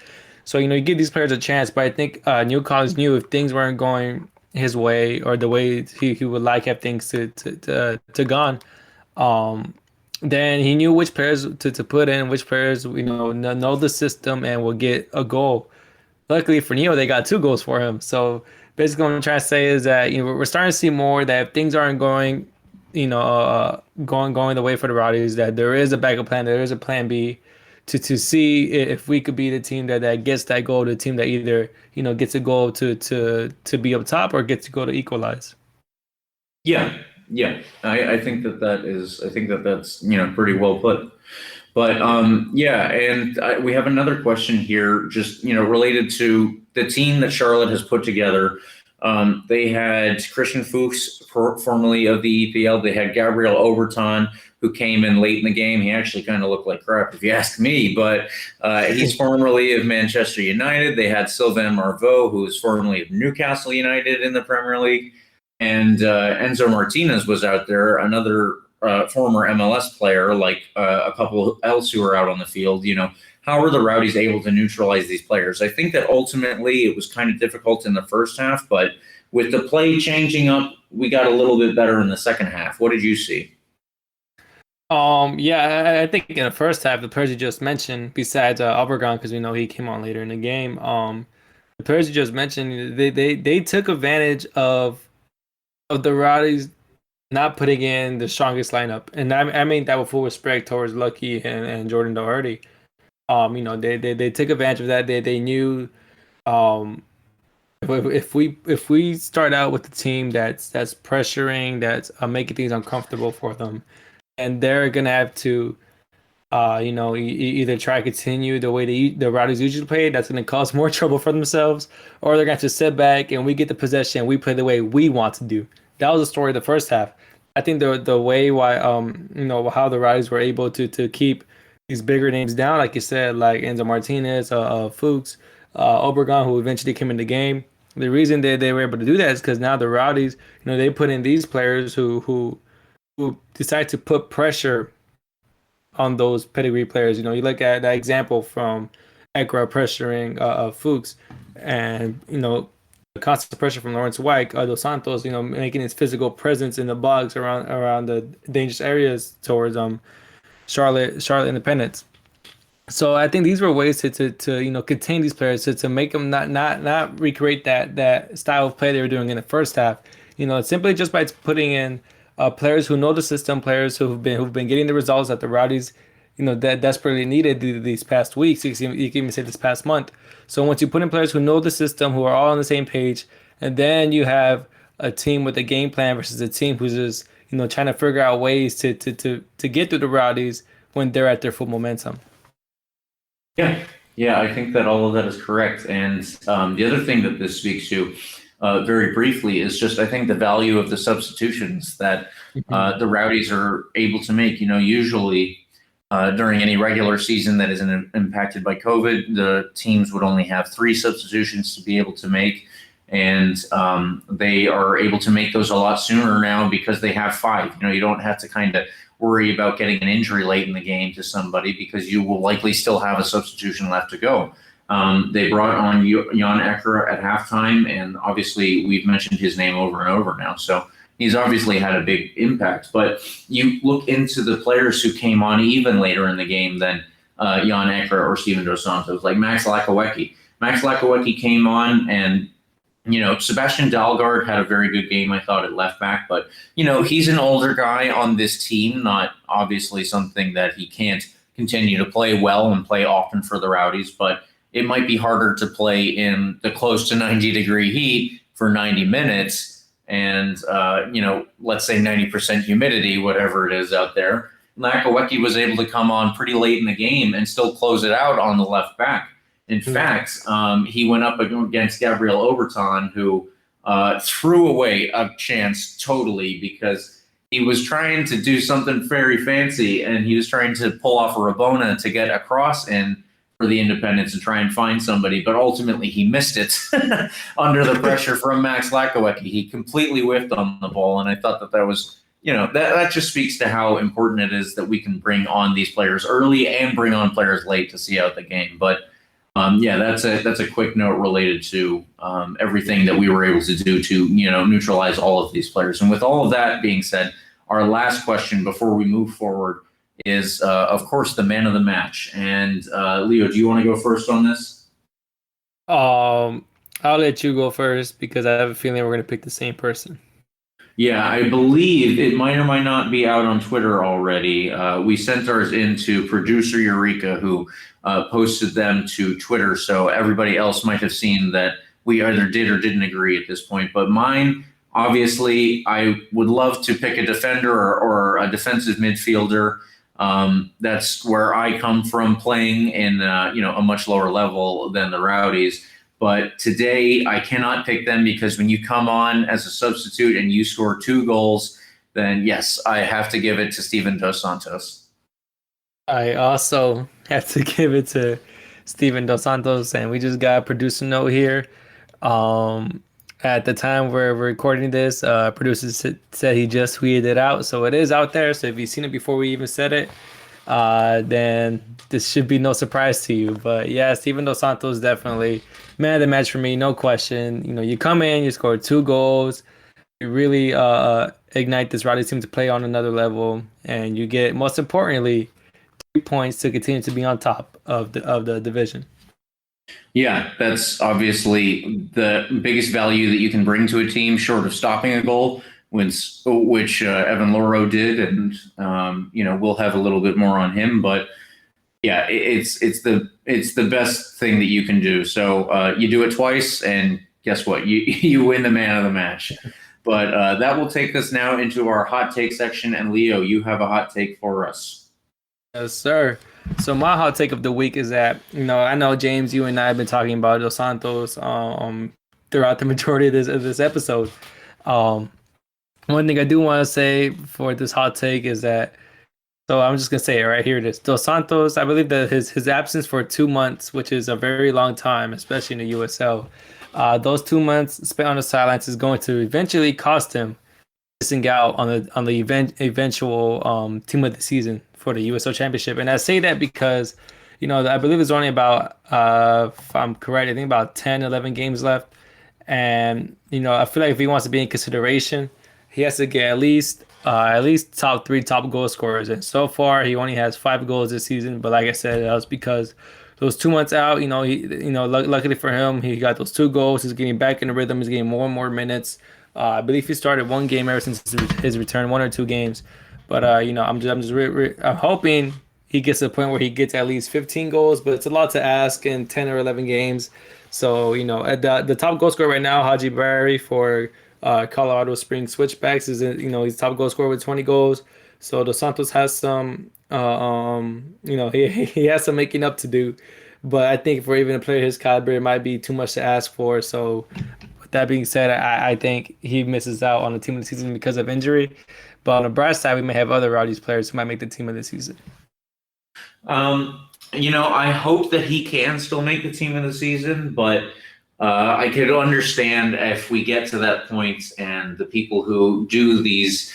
So, you give these players a chance, but I think Neil Collins knew if things weren't going his way or the way he would like have things to gone, then he knew which players to put in, which players, know the system and will get a goal. Luckily for Neil, they got 2 goals for him. So basically what I'm trying to say is that, we're starting to see more that if things aren't going, going the way for the Rowdies, that there is a backup plan, there is a plan B, to see if we could be the team that gets that goal, the team that either gets a goal to be up top or gets to go to equalize. Yeah. I think that's pretty well put. But and we have another question here, just related to the team that Charlotte has put together. They had Christian Fuchs, formerly of the EPL. They had Gabriel Oberton, who came in late in the game. He actually kind of looked like crap, if you ask me, but he's formerly of Manchester United. They had Sylvain Marveaux, who was formerly of Newcastle United in the Premier League. And Enzo Martinez was out there, another former MLS player, like a couple else who were out on the field. How are the Rowdies able to neutralize these players? I think that ultimately it was kind of difficult in the first half, but with the play changing up, we got a little bit better in the second half. What did you see? Yeah, I think in the first half, the players you just mentioned, besides Obregon, because we know he came on later in the game, the players you just mentioned, they took advantage of the Rowdies not putting in the strongest lineup, and I mean that with full respect towards Lucky and Jordan Doherty. They took advantage of that. They knew, if we start out with the team that's pressuring, that's making things uncomfortable for them, and they're gonna have to, either try to continue the way the Rowdies usually play. That's gonna cause more trouble for themselves, or they're gonna have to sit back and we get the possession. We play the way we want to do. That was the story of the first half. I think the way why how the Rowdies were able to keep these bigger names down, like you said, like Enzo Martinez, Fuchs, Obregon, who eventually came in the game. The reason they were able to do that is because now the Rowdies, they put in these players who decide to put pressure on those pedigree players. You look at that example from Ekra pressuring Fuchs, and the constant pressure from Lawrence White, Dos Santos, making his physical presence in the box around the dangerous areas towards Charlotte Independence. So I think these were ways to contain these players, to make them not recreate that style of play they were doing in the first half. Simply just by putting in players who know the system, players who've been getting the results that the Rowdies that desperately needed these past weeks. You can even say this past month. So once you put in players who know the system, who are all on the same page, and then you have a team with a game plan versus a team who's just trying to figure out ways to get through the Rowdies when they're at their full momentum. Yeah, I think that all of that is correct. And the other thing that this speaks to, very briefly, is just I think the value of the substitutions that the Rowdies are able to make. Usually during any regular season that isn't impacted by COVID, the teams would only have 3 substitutions to be able to make. And they are able to make those a lot sooner now because they have 5. You don't have to kind of worry about getting an injury late in the game to somebody because you will likely still have a substitution left to go. They brought on Jan Ekra at halftime, and obviously we've mentioned his name over and over now. So he's obviously had a big impact. But you look into the players who came on even later in the game than Jan Ekra or Steven Dos Santos, like Max Lakawecki. Max Lakawecki came on, and Sebastian Dalgard had a very good game, I thought, at left back. But, he's an older guy on this team, not obviously something that he can't continue to play well and play often for the Rowdies. But it might be harder to play in the close to 90-degree heat for 90 minutes and, let's say 90% humidity, whatever it is out there. Lakawecki was able to come on pretty late in the game and still close it out on the left back. In fact, he went up against Gabriel Oberton, who threw away a chance totally because he was trying to do something very fancy, and he was trying to pull off a Rabona to get a cross in for the Independents and try and find somebody, but ultimately he missed it under the pressure from Max Lakawecki. He completely whiffed on the ball, and I thought that was, that just speaks to how important it is that we can bring on these players early and bring on players late to see out the game. But that's a quick note related to everything that we were able to do to neutralize all of these players. And with all of that being said, our last question before we move forward is, of course, the man of the match. And Leo, do you want to go first on this? I'll let you go first because I have a feeling we're going to pick the same person. Yeah, I believe it might or might not be out on Twitter already. We sent ours in to producer Eureka, who posted them to Twitter, so everybody else might have seen that we either did or didn't agree at this point. But mine, obviously, I would love to pick a defender or a defensive midfielder. That's where I come from, playing in a much lower level than the Rowdies. But today I cannot pick them because when you come on as a substitute and you score 2 goals, then yes, I have to give it to Steven Dos Santos. I also have to give it to Steven Dos Santos, and we just got a producer note here. Um, at the time we're recording this, producer said he just tweeted it out, so it is out there. So if you've seen it before we even said it, then this should be no surprise to you. But yeah, Steven Dos Santos definitely man of the match for me, no question. You know, you come in, you score 2 goals, you really ignite this Rowdies team to play on another level, and you get, most importantly, 3 points to continue to be on top of the division. Yeah, that's obviously the biggest value that you can bring to a team, short of stopping a goal, which Evan Laurel did, and we'll have a little bit more on him, but yeah, it's the best thing that you can do. So you do it twice, and guess what? You win the man of the match. But that will take us now into our hot take section, and Leo, you have a hot take for us. Yes, sir. So my hot take of the week is that, I know, James, you and I have been talking about Dos Santos throughout the majority of this episode. One thing I do want to say for this hot take is that, so I'm just gonna say it right here. It is Dos Santos. I believe that his absence for 2 months, which is a very long time, especially in the USL, those 2 months spent on the sidelines is going to eventually cost him missing out on the eventual team of the season for the USL Championship. And I say that because, I believe there's only about, if I'm correct, I think about 10, 11 games left. And, I feel like if he wants to be in consideration, he has to get at least top 3 top goal scorers. And so far, he only has 5 goals this season. But like I said, that was because those 2 months out, luckily for him, he got those 2 goals. He's getting back in the rhythm. He's getting more and more minutes. I believe he started 1 game ever since his return, 1 or 2 games. But I'm hoping he gets to the point where he gets at least 15 goals. But it's a lot to ask in 10 or 11 games. So at the top goal scorer right now, Haji Barry for Colorado Springs Switchbacks is he's top goal scorer with 20 goals. So Dos Santos has some he has some making up to do. But I think for even a player his caliber, it might be too much to ask for. So with that being said, I think he misses out on the team of the season because of injury. But on the bright side, we may have other Rowdies players who might make the team of the season. I hope that he can still make the team of the season, but I could understand if we get to that point and the people who do these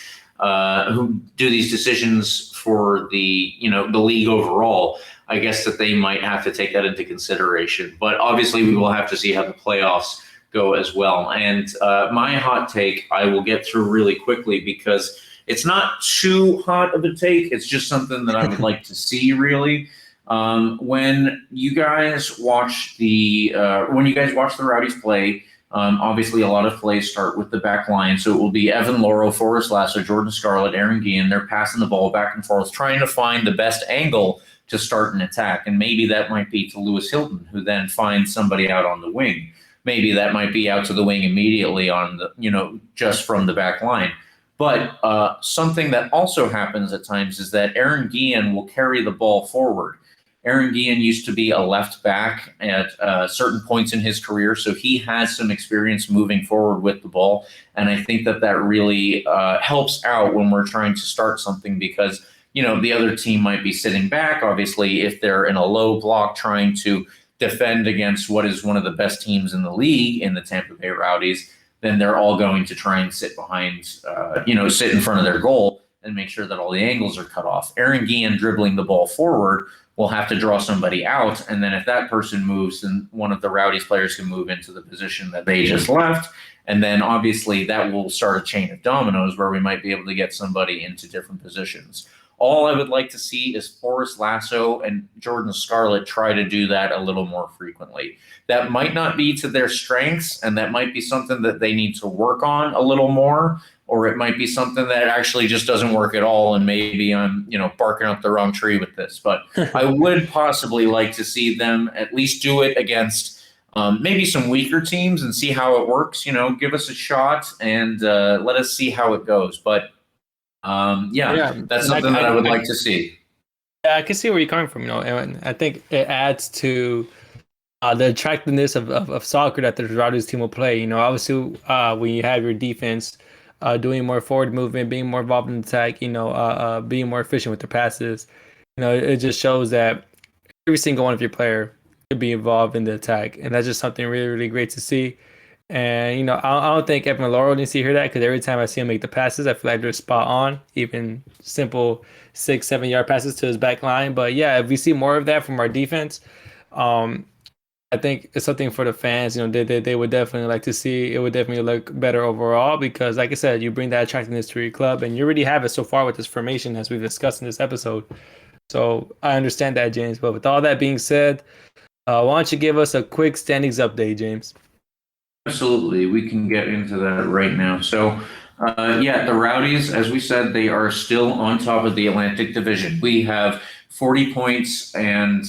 decisions for the league overall, I guess that they might have to take that into consideration. But obviously, we will have to see how the playoffs go as well. And my hot take, I will get through really quickly because it's not too hot of a take. It's just something that I would like to see, really. When you guys watch the Rowdies play, obviously a lot of plays start with the back line. So it will be Evan Laurel, Forrest Lasso, Jordan Scarlett, Aaron Guillen. They're passing the ball back and forth, trying to find the best angle to start an attack. And maybe that might be to Lewis Hilton, who then finds somebody out on the wing. Maybe that might be out to the wing immediately on the, just from the back line. But something that also happens at times is that Aaron Guillen will carry the ball forward. Aaron Guillen used to be a left back at certain points in his career, so he has some experience moving forward with the ball. And I think that really helps out when we're trying to start something because, the other team might be sitting back. Obviously, if they're in a low block trying to defend against what is one of the best teams in the league in the Tampa Bay Rowdies, then they're all going to try and sit behind, sit in front of their goal and make sure that all the angles are cut off. Aaron Guillen dribbling the ball forward will have to draw somebody out. And then if that person moves, then one of the Rowdies players can move into the position that they just left. And then obviously that will start a chain of dominoes where we might be able to get somebody into different positions. All I would like to see is Forrest Lasso and Jordan Scarlett try to do that a little more frequently. That might not be to their strengths, and that might be something that they need to work on a little more, or it might be something that actually just doesn't work at all, and maybe I'm, barking up the wrong tree with this. But I would possibly like to see them at least do it against maybe some weaker teams and see how it works. Give us a shot and let us see how it goes. But that's something that I would like to see. Yeah, I can see where you're coming from, and I think it adds to the attractiveness of soccer that the Rowdies team will play. Obviously, when you have your defense doing more forward movement, being more involved in the attack, being more efficient with the passes. It just shows that every single one of your player could be involved in the attack, and that's just something really, really great to see. And I don't think Evan Laurel needs to hear that because every time I see him make the passes, I feel like they're spot on, even simple 6-7 yard passes to his back line. But yeah, if we see more of that from our defense, um, I think it's something for the fans. They would definitely like to see. It would definitely look better overall because, like I said, you bring that attractiveness to your club, and you already have it so far with this formation, as we've discussed in this episode. So I understand that, James. But with all that being said, why don't you give us a quick standings update, James? Absolutely. We can get into that right now. So, the Rowdies, as we said, they are still on top of the Atlantic Division. We have 40 points, and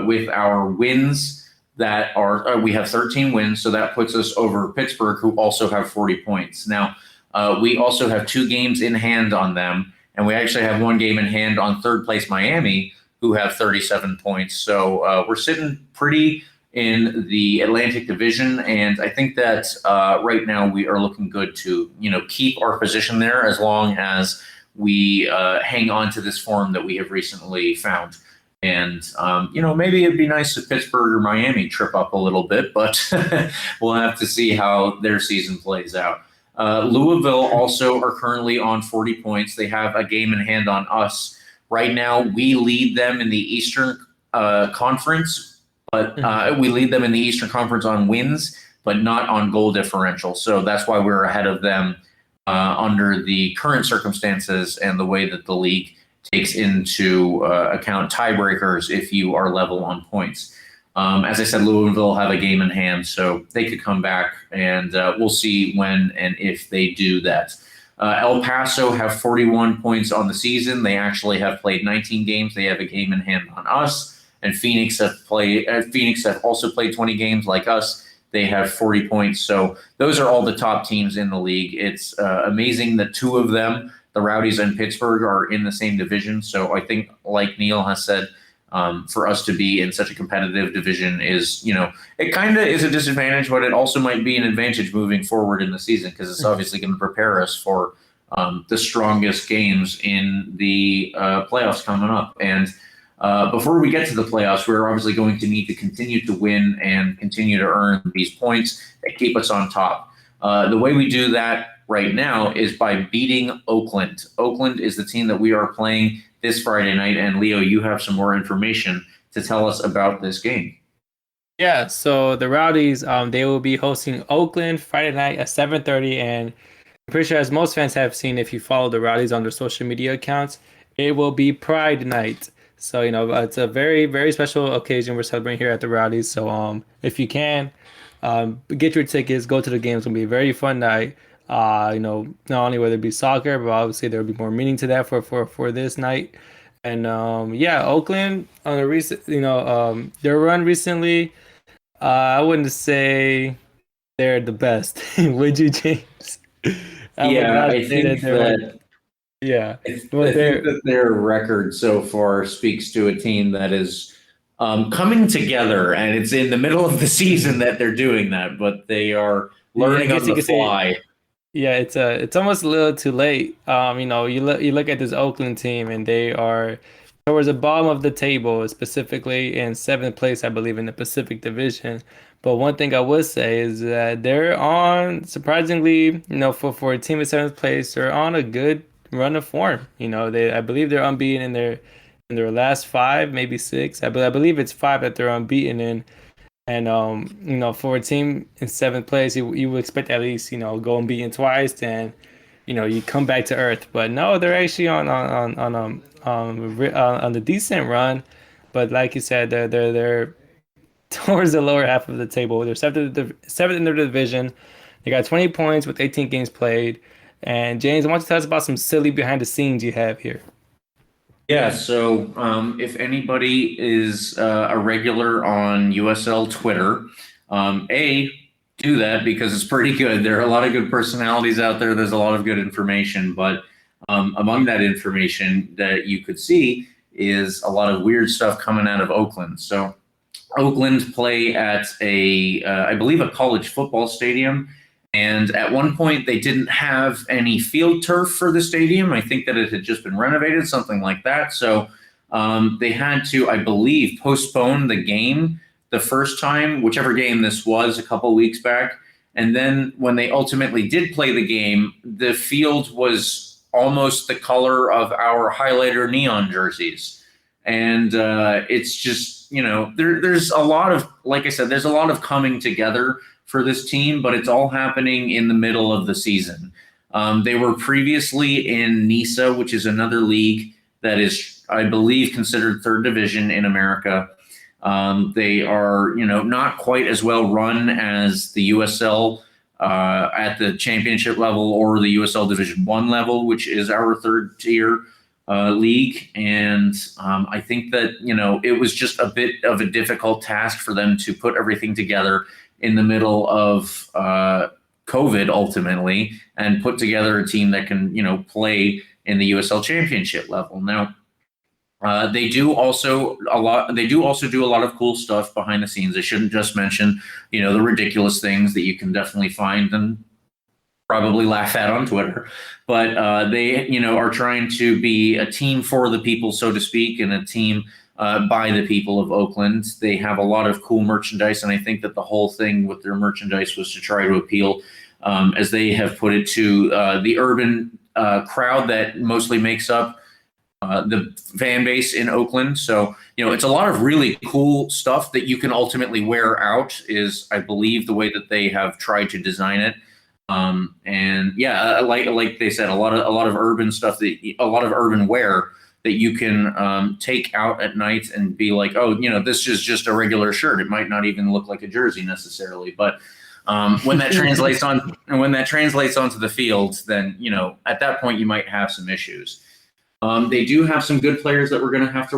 with our wins, we have 13 wins, so that puts us over Pittsburgh, who also have 40 points. Now, we also have 2 games in hand on them, and we actually have 1 game in hand on third place Miami, who have 37 points. So we're sitting pretty in the Atlantic Division, and I think that right now we are looking good to keep our position there as long as we hang on to this form that we have recently found. And maybe it'd be nice if Pittsburgh or Miami trip up a little bit, but we'll have to see how their season plays out. Louisville also are currently on 40 points. They have a game in hand on us. Right now, we lead them in the Eastern Conference, but we lead them in the Eastern Conference on wins, but not on goal differential. So that's why we're ahead of them under the current circumstances and the way that the league takes into account tiebreakers if you are level on points. As I said, Louisville have a game in hand, so they could come back, and we'll see when and if they do that. El Paso have 41 points on the season. They actually have played 19 games. They have a game in hand on us. And Phoenix have also played 20 games like us. They have 40 points. So those are all the top teams in the league. It's amazing that 2 of them, the Rowdies and Pittsburgh, are in the same division. So I think, like Neil has said, for us to be in such a competitive division is, it kind of is a disadvantage, but it also might be an advantage moving forward in the season because it's obviously going to prepare us for the strongest games in the playoffs coming up. And before we get to the playoffs, we're obviously going to need to continue to win and continue to earn these points that keep us on top. The way we do that right now is by beating Oakland. Oakland is the team that we are playing this Friday night. And Leo, you have some more information to tell us about this game. Yeah, so the Rowdies, they will be hosting Oakland Friday night at 7:30, and I'm pretty sure, as most fans have seen, if you follow the Rowdies on their social media accounts, it will be Pride Night. So it's a very, very special occasion we're celebrating here at the Rowdies. So if you can, get your tickets, go to the game. It's gonna be a very fun night. Not only whether it be soccer, but obviously there will be more meaning to that for this night. And Oakland on a recent, their run recently, I wouldn't say they're the best. Would you, James? I think that their record so far speaks to a team that is coming together, and it's in the middle of the season that they're doing that, but they are learning on the fly. Yeah, it's almost a little too late. You look at this Oakland team, and they are towards the bottom of the table, specifically in 7th place, I believe, in the Pacific Division. But one thing I would say is that they're on, surprisingly, for a team in 7th place, they're on a good run of form. I believe they're unbeaten in their last 5, maybe 6. I believe it's 5 that they're unbeaten in. And for a team in 7th place, you would expect at least go unbeaten twice, and you come back to earth. But no, they're actually on the decent run. But like you said, they're towards the lower half of the table. They're seventh in their division. They got 20 points with 18 games played. And James, I want you to tell us about some silly behind the scenes you have here. Yeah, so if anybody is a regular on USL Twitter, do that because it's pretty good. There are a lot of good personalities out there. There's a lot of good information, but among that information that you could see is a lot of weird stuff coming out of Oakland. So Oakland play at I believe a college football stadium, And at one point, they didn't have any field turf for the stadium. I think that it had just been renovated, something like that. So they had to, I believe, postpone the game the first time, whichever game this was a couple weeks back. And then when they ultimately did play the game, the field was almost the color of our highlighter neon jerseys. And it's just, there's a lot of, like I said, there's a lot of coming together for this team, but it's all happening in the middle of the season. They were previously in NISA, which is another league that is, I believe, considered third division in America. They are, not quite as well run as the USL at the championship level or the USL Division I level, which is our third tier league. And I think that, it was just a bit of a difficult task for them to put everything together in the middle of COVID ultimately, and put together a team that can, play in the USL championship level. Now, they do also do a lot of cool stuff behind the scenes. I shouldn't just mention, the ridiculous things that you can definitely find and probably laugh at on Twitter. But they, are trying to be a team for the people, so to speak, and a team by the people of Oakland. They have a lot of cool merchandise, and I think that the whole thing with their merchandise was to try to appeal, as they have put it, to the urban crowd that mostly makes up the fan base in Oakland. So, it's a lot of really cool stuff that you can ultimately wear out, is, I believe, the way that they have tried to design it. And yeah, like they said, a lot of urban stuff, a lot of urban wear that you can take out at night and be like, oh, this is just a regular shirt. It might not even look like a jersey necessarily, but when that translates onto the field, then at that point you might have some issues. They do have some good players that we're going to have to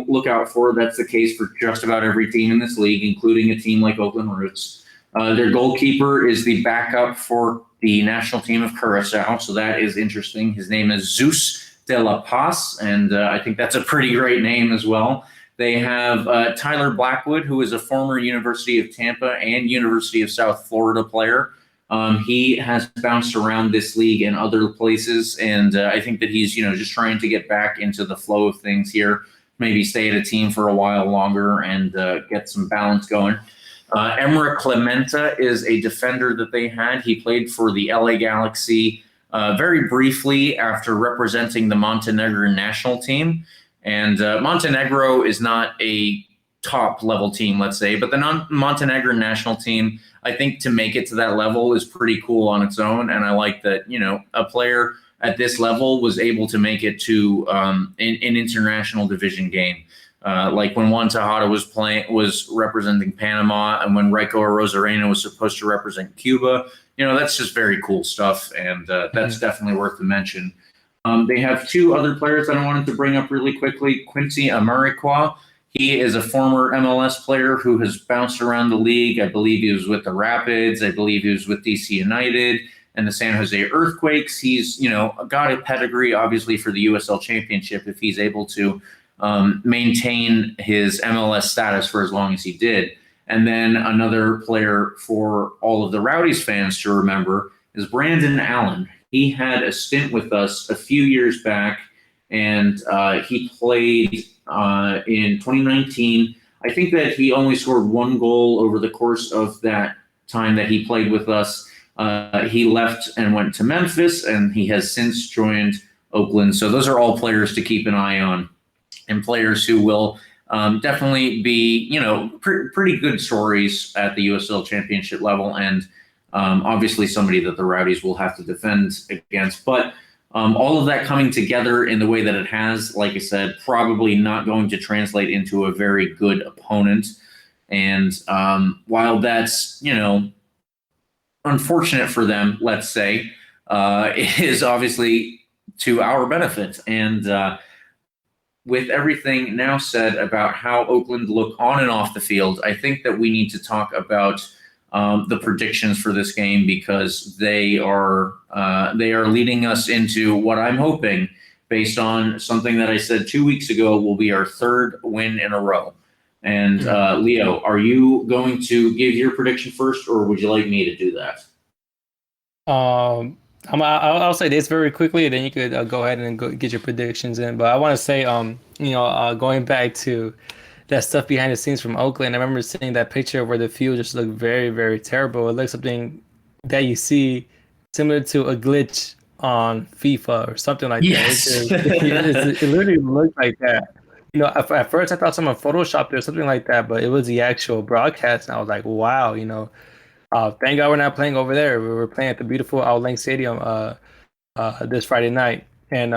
look out for. That's the case for just about every team in this league, including a team like Oakland Roots. Their goalkeeper is the backup for the national team of Curacao, so that is interesting. His name is Zeus de la Paz, and I think that's a pretty great name as well. They have Tyler Blackwood, who is a former University of Tampa and University of South Florida player. He has bounced around this league and other places, and I think that he's, just trying to get back into the flow of things here, maybe stay at a team for a while longer and get some balance going. Emra Clementa is a defender that they had. He played for the LA Galaxy very briefly after representing the Montenegrin national team. And Montenegro is not a top level team, let's say, but the Montenegrin national team, I think, to make it to that level is pretty cool on its own. And I like that, a player at this level was able to make it to an international division game. Like when Juan Tejada was representing Panama, and when Raiko Arozarena was supposed to represent Cuba. That's just very cool stuff, and that's definitely worth the mention. They have two other players that I wanted to bring up really quickly. Quincy Amarikwa. He is a former MLS player who has bounced around the league. I believe he was with the Rapids. I believe he was with DC United and the San Jose Earthquakes. He's, got a pedigree, obviously, for the USL Championship if he's able to maintain his MLS status for as long as he did. And then another player for all of the Rowdies fans to remember is Brandon Allen. He had a stint with us a few years back, and he played in 2019. I think that he only scored one goal over the course of that time that he played with us. He left and went to Memphis, and he has since joined Oakland. So those are all players to keep an eye on, and players who will definitely be, pretty good stories at the USL Championship level, and obviously somebody that the Rowdies will have to defend against. But all of that coming together in the way that it has, like I said, probably not going to translate into a very good opponent. And while that's, unfortunate for them, let's say, it is obviously to our benefit. And with everything now said about how Oakland look on and off the field, I think that we need to talk about the predictions for this game, because they are leading us into what I'm hoping, based on something that I said 2 weeks ago, will be our third win in a row. And Leo, are you going to give your prediction first, or would you like me to do that? I'll say this very quickly, and then you could go ahead and go get your predictions in. But I want to say, going back to that stuff behind the scenes from Oakland, I remember seeing that picture where the field just looked very, very terrible. It looked something that you see similar to a glitch on FIFA or something like that. Yes. It literally looked like that. At first I thought someone photoshopped it or something like that, but it was the actual broadcast, and I was like, wow, thank God we're not playing over there. We were playing at the beautiful Outland Stadium this Friday night. And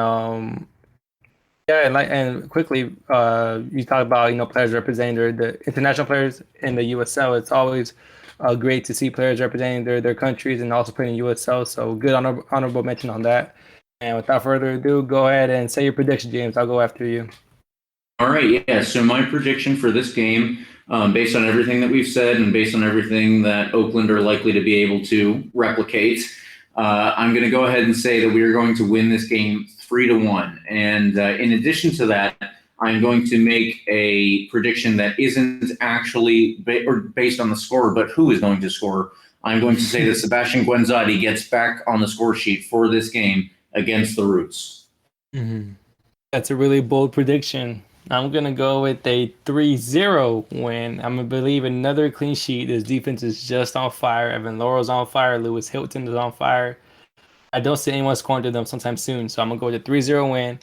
yeah, and quickly, you talk about players representing the international players in the USL. It's always great to see players representing their countries and also playing in USL. So good honorable mention on that. And without further ado, go ahead and say your prediction, James. I'll go after you. All right, yeah. So my prediction for this game, based on everything that we've said and based on everything that Oakland are likely to be able to replicate, I'm going to go ahead and say that we are going to win this game 3-1. And in addition to that, I'm going to make a prediction that isn't actually based on the score, but who is going to score. I'm going to say that Sebastian Guenzati gets back on the score sheet for this game against the Roots. Mm-hmm. That's a really bold prediction. I'm going to go with a 3-0 win. I'm going to believe another clean sheet. This defense is just on fire. Evan Laurel's on fire. Lewis Hilton is on fire. I don't see anyone scoring to them sometime soon. So I'm going to go with a 3-0 win.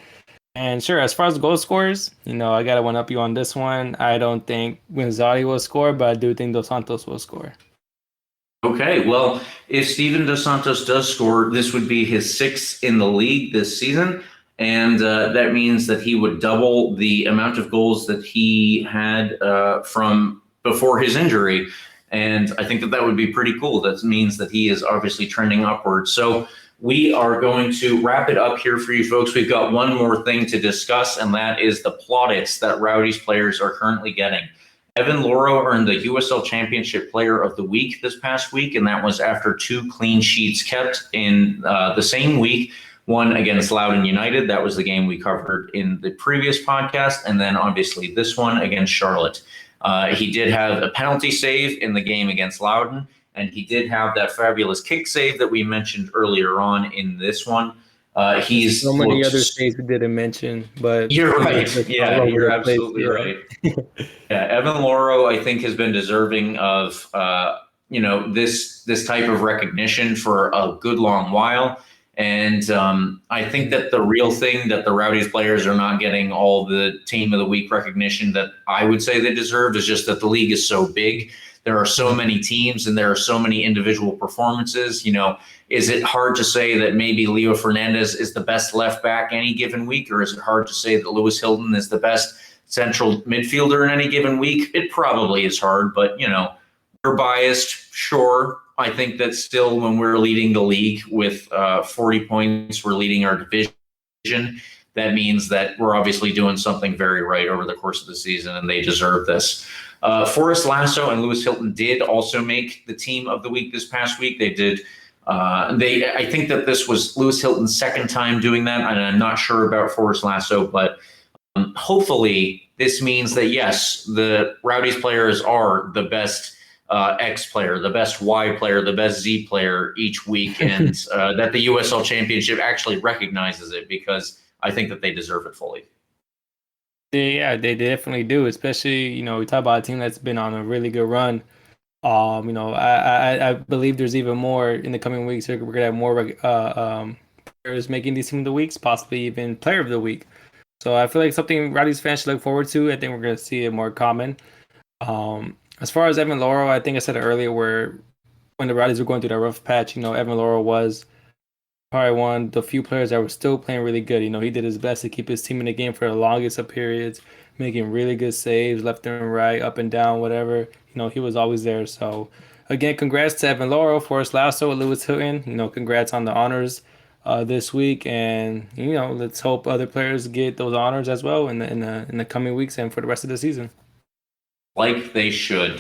And sure, as far as goal scorers, I got to one up you on this one. I don't think Guenzati will score, but I do think Dos Santos will score. Okay, well, if Steven Dos Santos does score, this would be his 6th in the league this season. And that means that he would double the amount of goals that he had from before his injury. And I think that would be pretty cool. That means that he is obviously trending upwards. So we are going to wrap it up here for you folks. We've got one more thing to discuss, and that is the plaudits that Rowdies players are currently getting. Evan Laurel earned the USL Championship Player of the Week this past week, and that was after 2 clean sheets kept in the same week. One against Loudoun United. That was the game we covered in the previous podcast. And then obviously this one against Charlotte. He did have a penalty save in the game against Loudoun. And he did have that fabulous kick save that we mentioned earlier on in this one. He's so many other saves we didn't mention, but you're right. Yeah, you're absolutely right. Yeah, Evan Lauro, I think, has been deserving of this type of recognition for a good long while. And I think that the real thing that the Rowdies players are not getting all the Team of the Week recognition that I would say they deserve is just that the league is so big. There are so many teams and there are so many individual performances. Is it hard to say that maybe Leo Fernandez is the best left back any given week? Or is it hard to say that Lewis Hilton is the best central midfielder in any given week? It probably is hard, but, we're biased, sure. I think that still when we're leading the league with 40 points, we're leading our division. That means that we're obviously doing something very right over the course of the season, and they deserve this. Forrest Lasso and Lewis Hilton did also make the Team of the Week this past week. They did. I think that this was Lewis Hilton's 2nd time doing that, and I'm not sure about Forrest Lasso, but hopefully this means that, yes, the Rowdies players are the best X player, the best Y player, the best Z player each week, and that the USL Championship actually recognizes it, because I think that they deserve it fully. Yeah, they definitely do, especially, we talk about a team that's been on a really good run. I believe there's even more in the coming weeks. We're going to have more players making these Team of the Weeks, possibly even Player of the Week. So I feel like something Rowdies fans should look forward to. I think we're going to see it more common. As far as Evan Laurel, I think I said it earlier, where when the Rowdies were going through that rough patch, Evan Laurel was probably one of the few players that was still playing really good. He did his best to keep his team in the game for the longest of periods, making really good saves left and right, up and down, whatever. He was always there. So, again, congrats to Evan Laurel, Forrest Lasso, and Lewis Hilton. Congrats on the honors this week, and let's hope other players get those honors as well in the coming weeks and for the rest of the season. Like they should.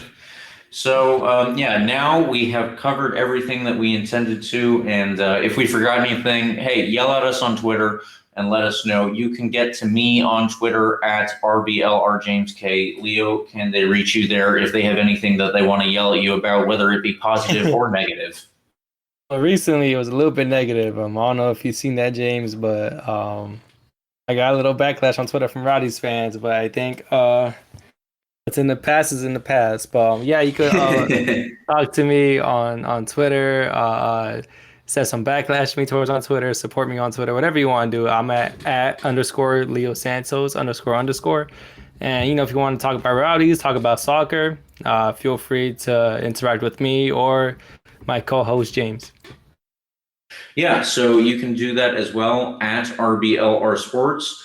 So, now we have covered everything that we intended to. And if we forgot anything, hey, yell at us on Twitter and let us know. You can get to me on Twitter at RBLR Leo, can they reach you there if they have anything that they want to yell at you about, whether it be positive or negative? Well, recently it was a little bit negative. I don't know if you've seen that, James, but I got a little backlash on Twitter from Rowdies fans. But I think what's in the past is in the past. But yeah, you could talk to me on Twitter. Send some backlash to me towards on Twitter. Support me on Twitter. Whatever you want to do. I'm at _ Leo Santos _ And if you want to talk about Rowdies, talk about soccer, feel free to interact with me or my co-host James. Yeah, so you can do that as well at RBLR Sports.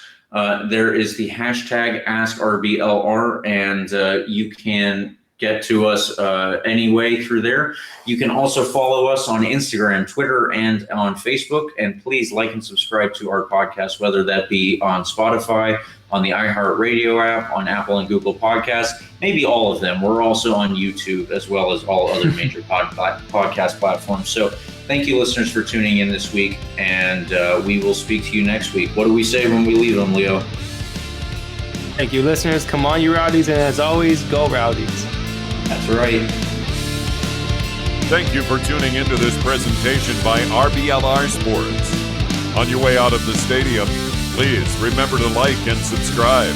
There is the hashtag AskRBLR, and you can get to us anyway through there. You can also follow us on Instagram, Twitter, and on Facebook. And please like and subscribe to our podcast, whether that be on Spotify, on the iHeartRadio app, on Apple and Google Podcasts, maybe all of them. We're also on YouTube as well as all other major podcast platforms. So thank you, listeners, for tuning in this week, and we will speak to you next week. What do we say when we leave them, Leo? Thank you, listeners. Come on, you Rowdies, and as always, go Rowdies. That's right. Thank you for tuning into this presentation by RBLR Sports. On your way out of the stadium, please remember to like and subscribe.